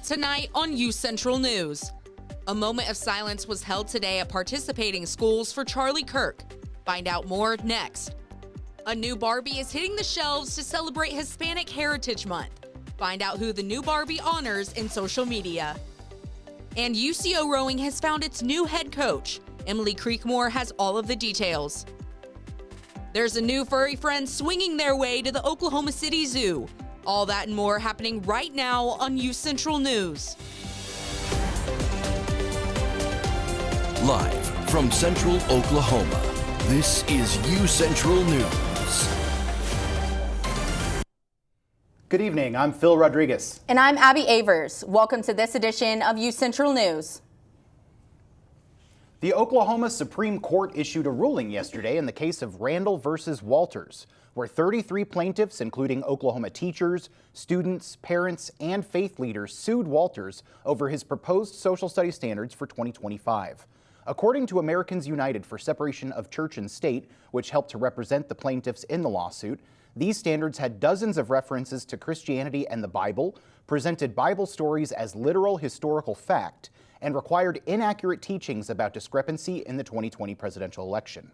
Tonight on UCentral News. A moment of silence was held today at participating schools for Charlie Kirk. Find out more next. A new Barbie is hitting the shelves to celebrate Hispanic Heritage Month. Find out who the new Barbie honors in social media. And UCO Rowing has found its new head coach. Emily Creekmore has all of the details. There's a new furry friend swinging their way to the Oklahoma City Zoo. All that and more happening right now on UCentral News. Live from Central Oklahoma, this is UCentral News. Good evening, I'm Phil Rodriguez. And I'm Abby Avers. Welcome to this edition of UCentral News. The Oklahoma Supreme Court issued a ruling yesterday in the case of Randall versus Walters, where 33 plaintiffs, including Oklahoma teachers, students, parents, and faith leaders, sued Walters over his proposed social studies standards for 2025. According to Americans United for Separation of Church and State, which helped to represent the plaintiffs in the lawsuit, these standards had dozens of references to Christianity and the Bible, presented Bible stories as literal historical fact, and required inaccurate teachings about discrepancy in the 2020 presidential election.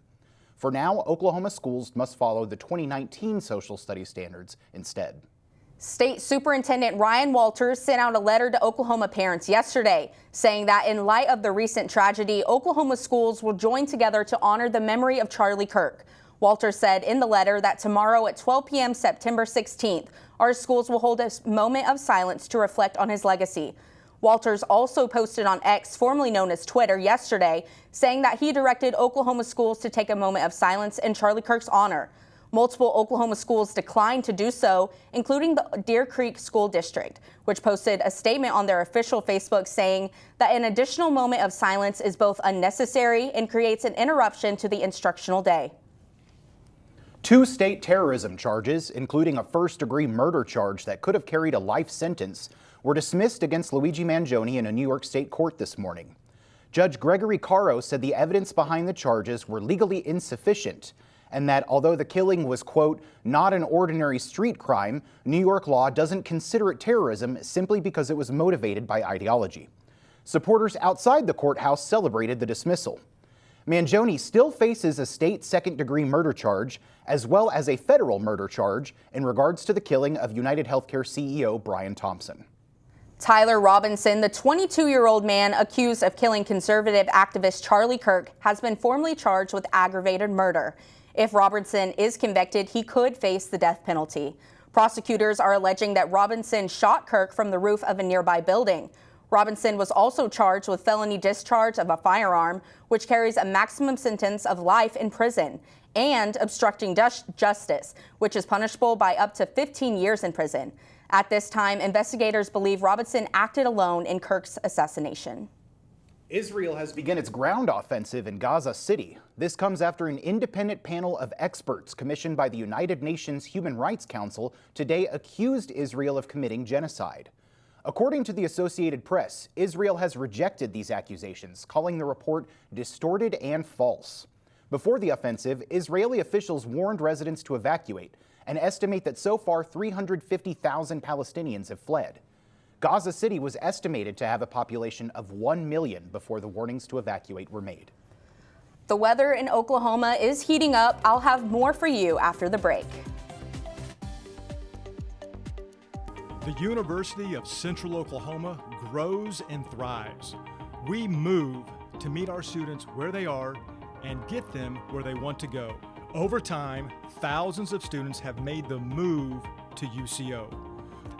For now, Oklahoma schools must follow the 2019 social studies standards instead. State Superintendent Ryan Walters sent out a letter to Oklahoma parents yesterday, saying that in light of the recent tragedy, Oklahoma schools will join together to honor the memory of Charlie Kirk. Walters said in the letter that tomorrow at 12 p.m. September 16th, our schools will hold a moment of silence to reflect on his legacy. Walters also posted on X, formerly known as Twitter, yesterday, saying that he directed Oklahoma schools to take a moment of silence in Charlie Kirk's honor. Multiple Oklahoma schools declined to do so, including the Deer Creek School District, which posted a statement on their official Facebook saying that an additional moment of silence is both unnecessary and creates an interruption to the instructional day. 2 state terrorism charges, including a first-degree murder charge that could have carried a life sentence, were dismissed against Luigi Mangione in a New York State court this morning. Judge Gregory Caro said the evidence behind the charges were legally insufficient, and that although the killing was, quote, not an ordinary street crime, New York law doesn't consider it terrorism simply because it was motivated by ideology. Supporters outside the courthouse celebrated the dismissal. Mangione still faces a state second-degree murder charge, as well as a federal murder charge in regards to the killing of United Healthcare CEO Brian Thompson. Tyler Robinson, the 22-year-old man accused of killing conservative activist Charlie Kirk, has been formally charged with aggravated murder. If Robinson is convicted, he could face the death penalty. Prosecutors are alleging that Robinson shot Kirk from the roof of a nearby building. Robinson was also charged with felony discharge of a firearm, which carries a maximum sentence of life in prison, and obstructing justice, which is punishable by up to 15 years in prison. At this time, investigators believe Robinson acted alone in Kirk's assassination. Israel has begun its ground offensive in Gaza City. This comes after an independent panel of experts commissioned by the United Nations Human Rights Council today accused Israel of committing genocide. According to the Associated Press, Israel has rejected these accusations, calling the report distorted and false. Before the offensive, Israeli officials warned residents to evacuate and estimate that so far 350,000 Palestinians have fled. Gaza City was estimated to have a population of 1 million before the warnings to evacuate were made. The weather in Oklahoma is heating up. I'll have more for you after the break. The University of Central Oklahoma grows and thrives. We move to meet our students where they are and get them where they want to go. Over time, thousands of students have made the move to UCO.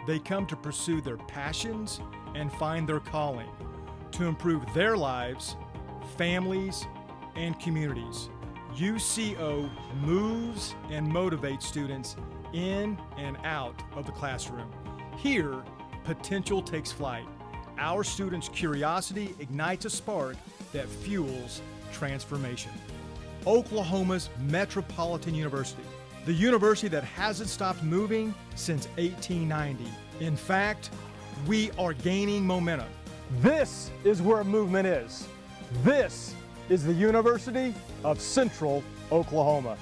They come to pursue their passions and find their calling, to improve their lives, families, and communities. UCO moves and motivates students in and out of the classroom. Here, potential takes flight. Our students' curiosity ignites a spark that fuels transformation. Oklahoma's Metropolitan University, the university that hasn't stopped moving since 1890. In fact, we are gaining momentum. This is where movement is. This is the University of Central Oklahoma.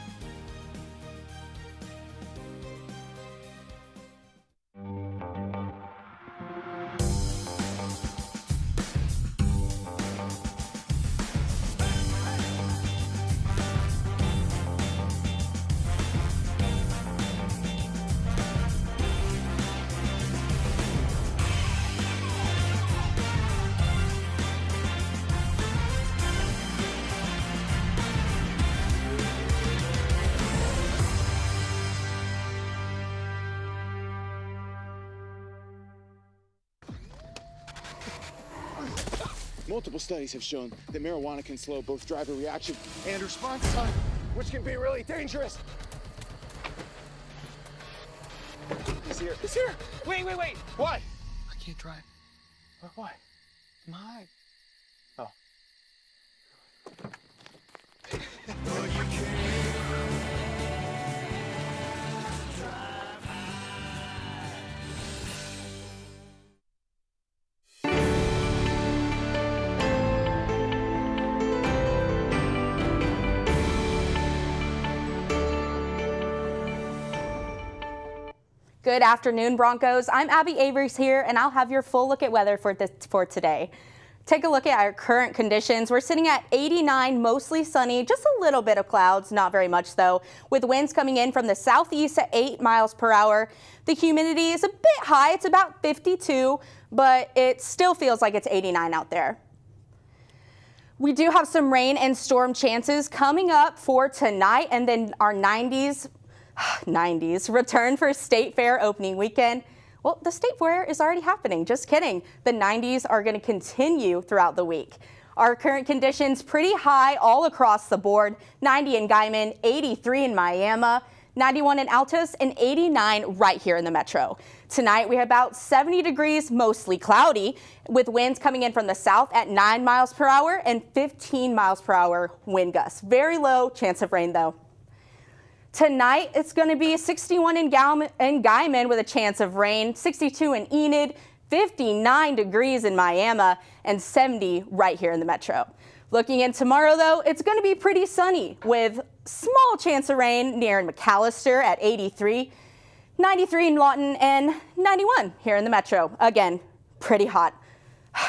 Multiple studies have shown that marijuana can slow both driver reaction and response time, which can be really dangerous. He's here. He's here. Wait. What? I can't drive. Why? My. Oh. Good afternoon, Broncos. I'm Abby Avery's here, and I'll have your full look at weather for today. Take a look at our current conditions. We're sitting at 89, mostly sunny, just a little bit of clouds, not very much though, with winds coming in from the southeast at 8 miles per hour. The humidity is a bit high, it's about 52, but it still feels like it's 89 out there. We do have some rain and storm chances coming up for tonight, and then our 90s return for State Fair opening weekend. Well, the State Fair is already happening, just kidding. The 90s are going to continue throughout the week. Our current conditions pretty high all across the board. 90 in Guyman, 83 in Miami, 91 in Altos, and 89 right here in the metro. Tonight we have about 70 degrees, mostly cloudy, with winds coming in from the south at 9 miles per hour and 15 miles per hour wind gusts. Very low chance of rain though. Tonight, it's going to be 61 in Guyman with a chance of rain, 62 in Enid, 59 degrees in Miami, and 70 right here in the metro. Looking in tomorrow, though, it's going to be pretty sunny with small chance of rain near McAllister at 83, 93 in Lawton, and 91 here in the metro. Again, pretty hot.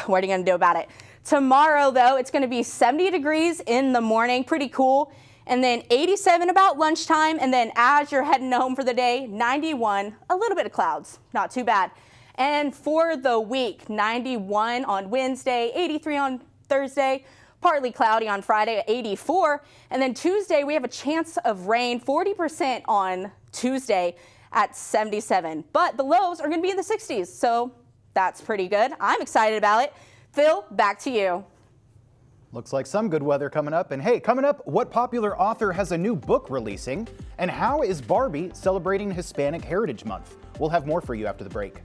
What are you going to do about it? Tomorrow, though, it's going to be 70 degrees in the morning, pretty cool. And then 87 about lunchtime, and then as you're heading home for the day, 91, a little bit of clouds, not too bad. And for the week, 91 on Wednesday, 83 on Thursday, partly cloudy on Friday at 84. And then Tuesday, we have a chance of rain, 40% on Tuesday at 77. But the lows are going to be in the 60s, so that's pretty good. I'm excited about it. Phil, back to you. Looks like some good weather coming up. And hey, coming up, what popular author has a new book releasing? And how is Barbie celebrating Hispanic Heritage Month? We'll have more for you after the break.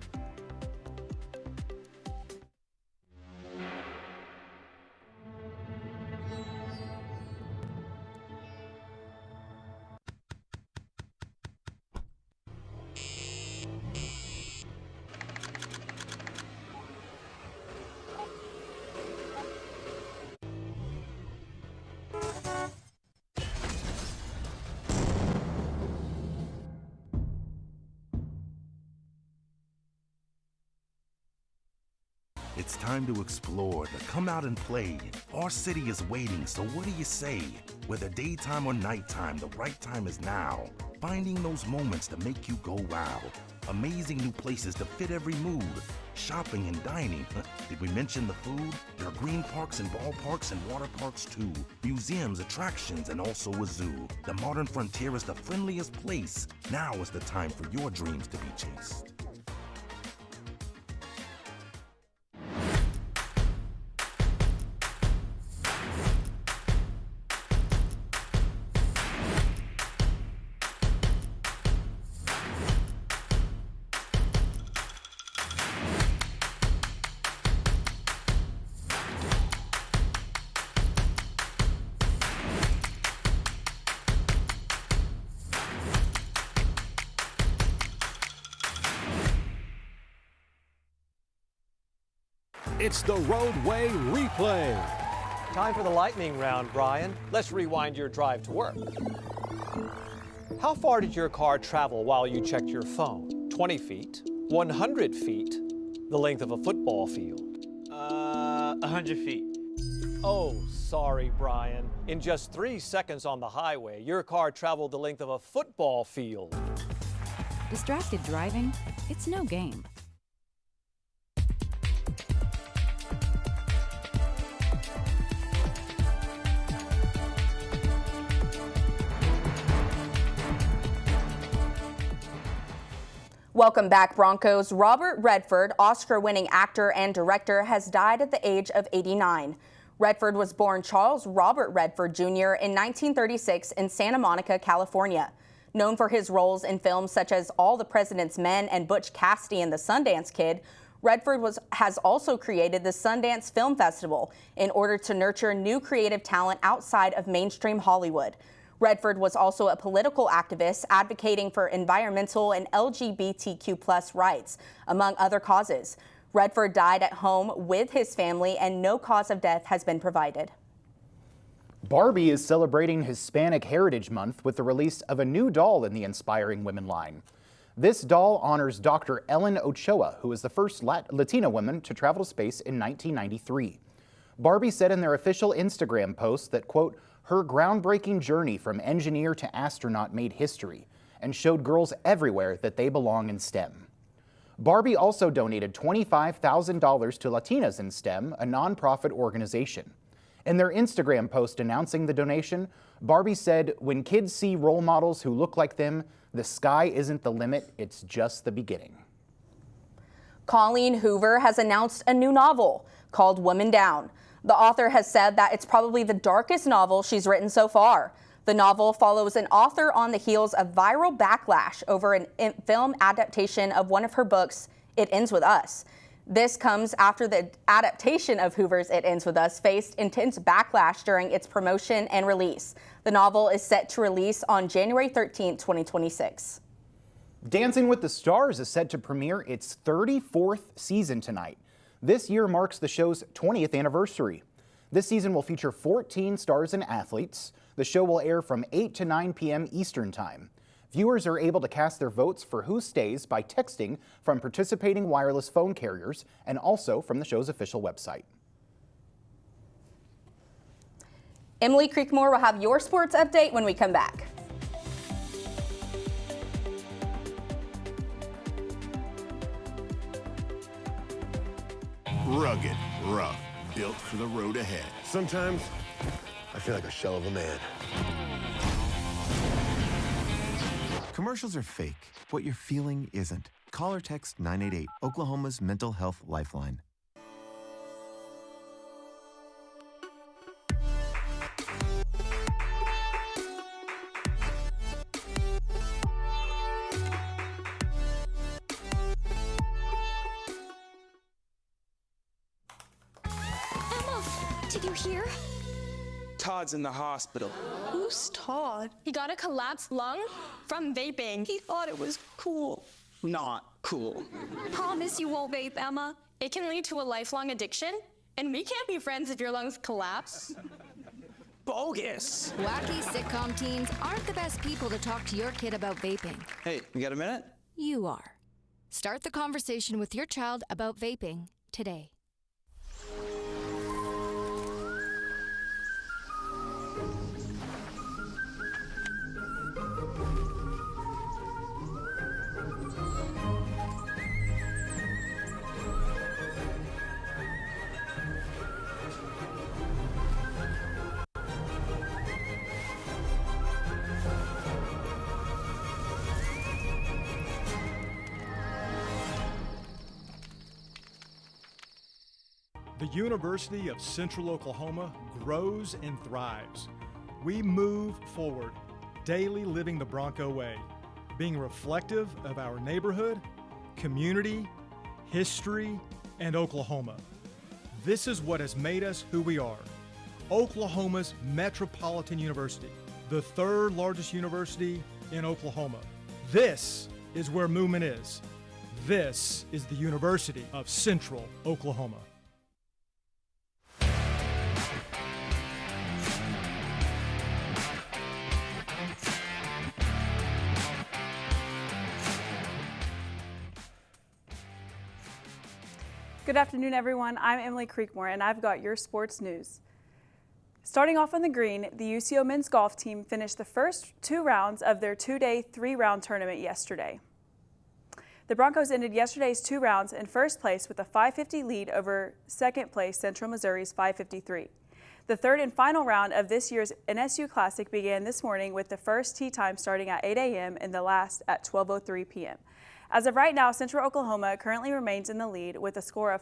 It's time to explore, to come out and play. Our city is waiting, so what do you say? Whether daytime or nighttime, the right time is now. Finding those moments to make you go wow. Amazing new places to fit every mood. Shopping and dining. Did we mention the food? There are green parks and ballparks and water parks too. Museums, attractions, and also a zoo. The modern frontier is the friendliest place. Now is the time for your dreams to be chased. It's the Roadway Replay. Time for the lightning round, Brian. Let's rewind your drive to work. How far did your car travel while you checked your phone? 20 feet, 100 feet, the length of a football field? 100 feet. Oh, sorry, Brian. In just 3 seconds on the highway, your car traveled the length of a football field. Distracted driving? It's no game. Welcome back, Broncos. Robert Redford, Oscar-winning actor and director, has died at the age of 89. Redford was born Charles Robert Redford Jr. in 1936 in Santa Monica, California. Known for his roles in films such as All the President's Men and Butch Cassidy and the Sundance Kid, Redford has also created the Sundance Film Festival in order to nurture new creative talent outside of mainstream Hollywood. Redford was also a political activist advocating for environmental and LGBTQ+ rights, among other causes. Redford died at home with his family, and no cause of death has been provided. Barbie is celebrating Hispanic Heritage Month with the release of a new doll in the Inspiring Women line. This doll honors Dr. Ellen Ochoa, who was the first Latina woman to travel to space in 1993. Barbie said in their official Instagram post that, quote, her groundbreaking journey from engineer to astronaut made history and showed girls everywhere that they belong in STEM. Barbie also donated $25,000 to Latinas in STEM, a nonprofit organization. In their Instagram post announcing the donation, Barbie said, when kids see role models who look like them, the sky isn't the limit, it's just the beginning. Colleen Hoover has announced a new novel called Woman Down. The author has said that it's probably the darkest novel she's written so far. The novel follows an author on the heels of viral backlash over a film adaptation of one of her books, It Ends With Us. This comes after the adaptation of Hoover's It Ends With Us faced intense backlash during its promotion and release. The novel is set to release on January 13, 2026. Dancing with the Stars is set to premiere its 34th season tonight. This year marks the show's 20th anniversary. This season will feature 14 stars and athletes. The show will air from 8 to 9 p.m. Eastern Time. Viewers are able to cast their votes for who stays by texting from participating wireless phone carriers and also from the show's official website. Emily Creekmore will have your sports update when we come back. Rugged, rough, built for the road ahead. Sometimes I feel like a shell of a man. Commercials are fake. What you're feeling isn't. Call or text 988, Oklahoma's mental health lifeline. Did you hear? Todd's in the hospital. Who's Todd? He got a collapsed lung from vaping. He thought it was cool. Not cool. Promise you won't vape, Emma. It can lead to a lifelong addiction, and we can't be friends if your lungs collapse. Bogus. Wacky sitcom teens aren't the best people to talk to your kid about vaping. Hey, you got a minute? You are. Start the conversation with your child about vaping today. The University of Central Oklahoma grows and thrives. We move forward, daily living the Bronco way, being reflective of our neighborhood, community, history, and Oklahoma. This is what has made us who we are. Oklahoma's Metropolitan University, the third largest university in Oklahoma. This is where movement is. This is the University of Central Oklahoma. Good afternoon, everyone. I'm Emily Creekmore, and I've got your sports news. Starting off on the green, the UCO men's golf team finished the first two rounds of their two-day, three-round tournament yesterday. The Broncos ended yesterday's two rounds in first place with a 550 lead over second place Central Missouri's 553. The third and final round of this year's NSU Classic began this morning with the first tee time starting at 8 a.m. and the last at 12:03 p.m. As of right now, Central Oklahoma currently remains in the lead with a score of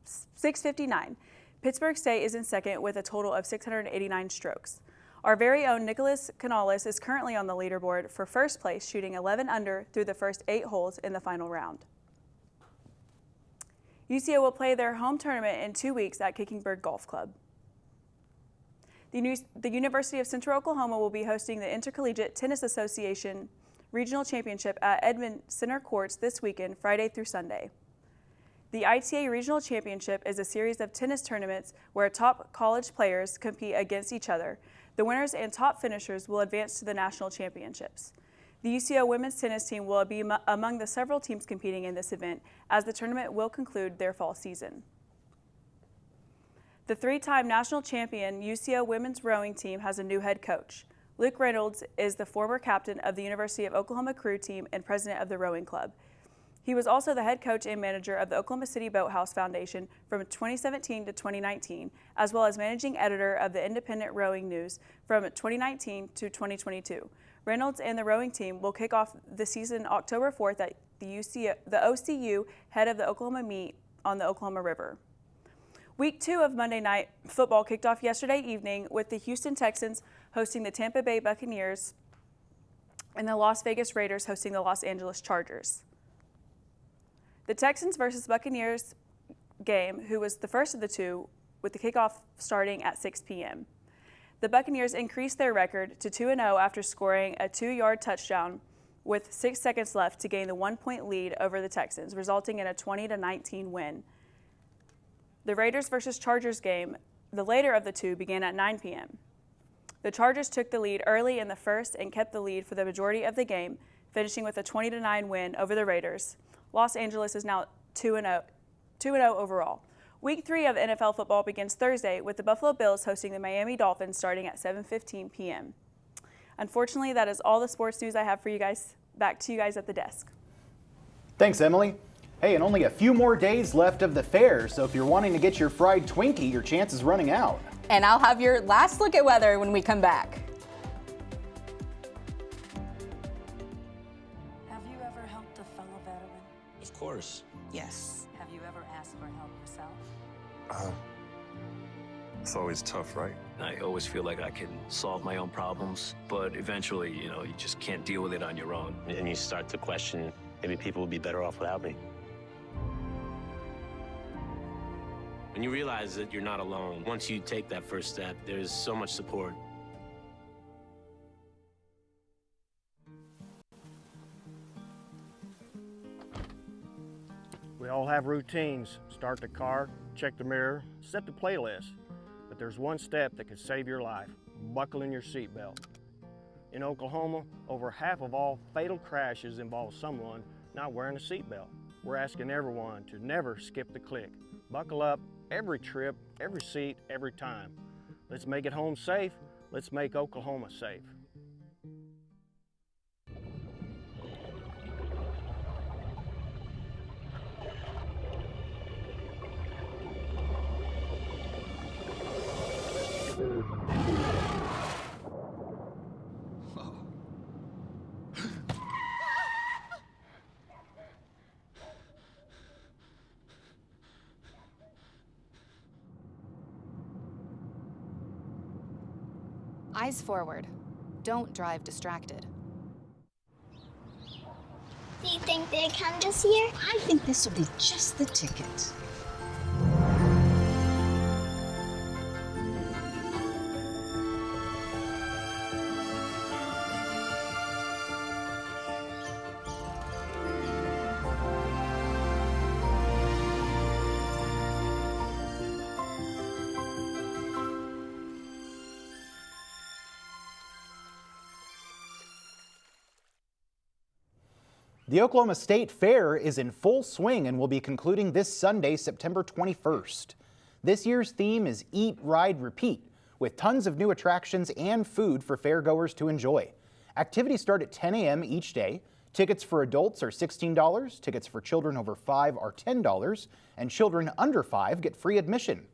659. Pittsburg State is in second with a total of 689 strokes. Our very own Nicholas Canales is currently on the leaderboard for first place, shooting 11 under through the first 8 holes in the final round. UCO will play their home tournament in 2 weeks at Kickingbird Golf Club. The University of Central Oklahoma will be hosting the Intercollegiate Tennis Association Regional Championship at Edmond Center Courts this weekend, Friday through Sunday. The ITA Regional Championship is a series of tennis tournaments where top college players compete against each other. The winners and top finishers will advance to the national championships. The UCO women's tennis team will be among the several teams competing in this event, as the tournament will conclude their fall season. The 3-time national champion UCO women's rowing team has a new head coach. Luke Reynolds is the former captain of the University of Oklahoma crew team and president of the rowing club. He was also the head coach and manager of the Oklahoma City Boathouse Foundation from 2017 to 2019, as well as managing editor of the Independent Rowing News from 2019 to 2022. Reynolds and the rowing team will kick off the season October 4th at the OCU head of the Oklahoma meet on the Oklahoma River. Week 2 of Monday Night Football kicked off yesterday evening with the Houston Texans hosting the Tampa Bay Buccaneers and the Las Vegas Raiders hosting the Los Angeles Chargers. The Texans versus Buccaneers game, who was the first of the two, with the kickoff starting at 6 p.m. The Buccaneers increased their record to 2-0 after scoring a 2-yard touchdown with 6 seconds left to gain the 1-point lead over the Texans, resulting in a 20-19 win. The Raiders versus Chargers game, the later of the two, began at 9 p.m. The Chargers took the lead early in the first and kept the lead for the majority of the game, finishing with a 20-9 win over the Raiders. Los Angeles is now 2-0 overall. Week 3 of NFL football begins Thursday with the Buffalo Bills hosting the Miami Dolphins starting at 7:15 p.m. Unfortunately, that is all the sports news I have for you guys. Back to you guys at the desk. Thanks, Emily. Hey, and only a few more days left of the fair, so if you're wanting to get your fried Twinkie, your chance is running out. And I'll have your last look at weather when we come back. Have you ever helped a fellow veteran? Of course. Yes. Have you ever asked for help yourself? It's always tough, right? I always feel like I can solve my own problems, but eventually, you just can't deal with it on your own. And you start to question, maybe people would be better off without me. When you realize that you're not alone, once you take that first step, there's so much support. We all have routines. Start the car, check the mirror, set the playlist. But there's one step that could save your life: buckling your seatbelt. In Oklahoma, over half of all fatal crashes involve someone not wearing a seatbelt. We're asking everyone to never skip the click. Buckle up every trip, every seat, every time. Let's make it home safe. Let's make Oklahoma safe. Eyes forward. Don't drive distracted. Do you think they come this year? I think this will be just the ticket. The Oklahoma State Fair is in full swing and will be concluding this Sunday, September 21st. This year's theme is Eat, Ride, Repeat, with tons of new attractions and food for fairgoers to enjoy. Activities start at 10 a.m. each day. Tickets for adults are $16, tickets for children over 5 are $10, and children under 5 get free admission.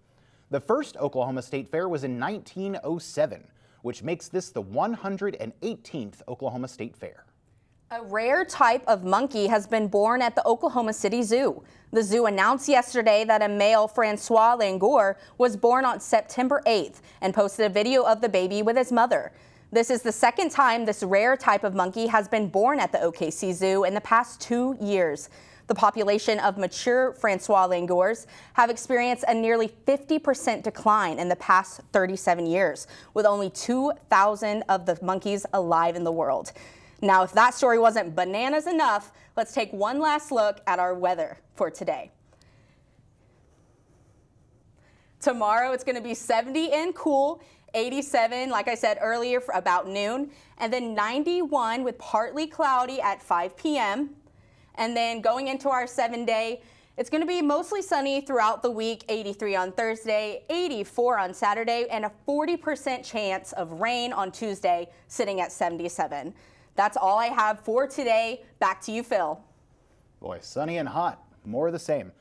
The first Oklahoma State Fair was in 1907, which makes this the 118th Oklahoma State Fair. A rare type of monkey has been born at the Oklahoma City Zoo. The zoo announced yesterday that a male Francois Langor was born on September 8th and posted a video of the baby with his mother. This is the second time this rare type of monkey has been born at the OKC Zoo in the past 2 years. The population of mature Francois Langors have experienced a nearly 50% decline in the past 37 years, with only 2,000 of the monkeys alive in the world. Now, if that story wasn't bananas enough, let's take one last look at our weather for today. Tomorrow, it's going to be 70 and cool, 87, like I said earlier, for about noon, and then 91 with partly cloudy at 5 p.m. And then going into our 7-day, it's going to be mostly sunny throughout the week, 83 on Thursday, 84 on Saturday, and a 40% chance of rain on Tuesday, sitting at 77. That's all I have for today. Back to you, Phil. Boy, sunny and hot, more of the same.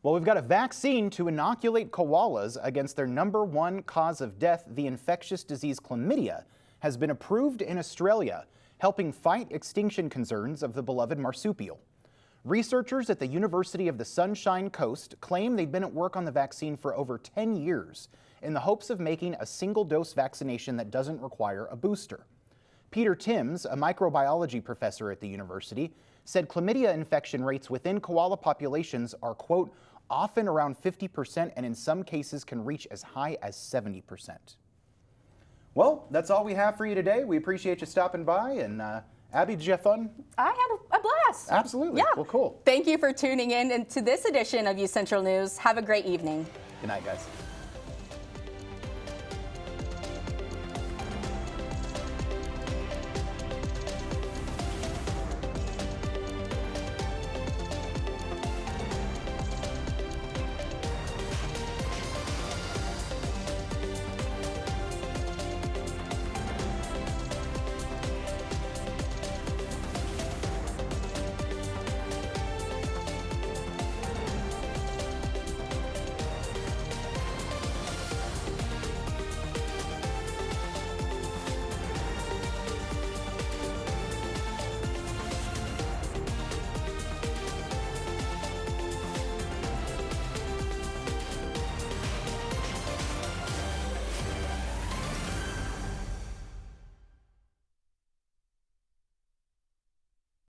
Well, we've got a vaccine to inoculate koalas against their #1 cause of death, the infectious disease chlamydia, has been approved in Australia, helping fight extinction concerns of the beloved marsupial. Researchers at the University of the Sunshine Coast claim they've been at work on the vaccine for over 10 years in the hopes of making a single-dose vaccination that doesn't require a booster. Peter Timms, a microbiology professor at the university, said chlamydia infection rates within koala populations are, quote, often around 50% and in some cases can reach as high as 70%. Well, that's all we have for you today. We appreciate you stopping by. And Abby, did you have fun? I had a blast. Absolutely. Yeah. Well, cool. Thank you for tuning in to this edition of UCentral News. Have a great evening. Good night, guys.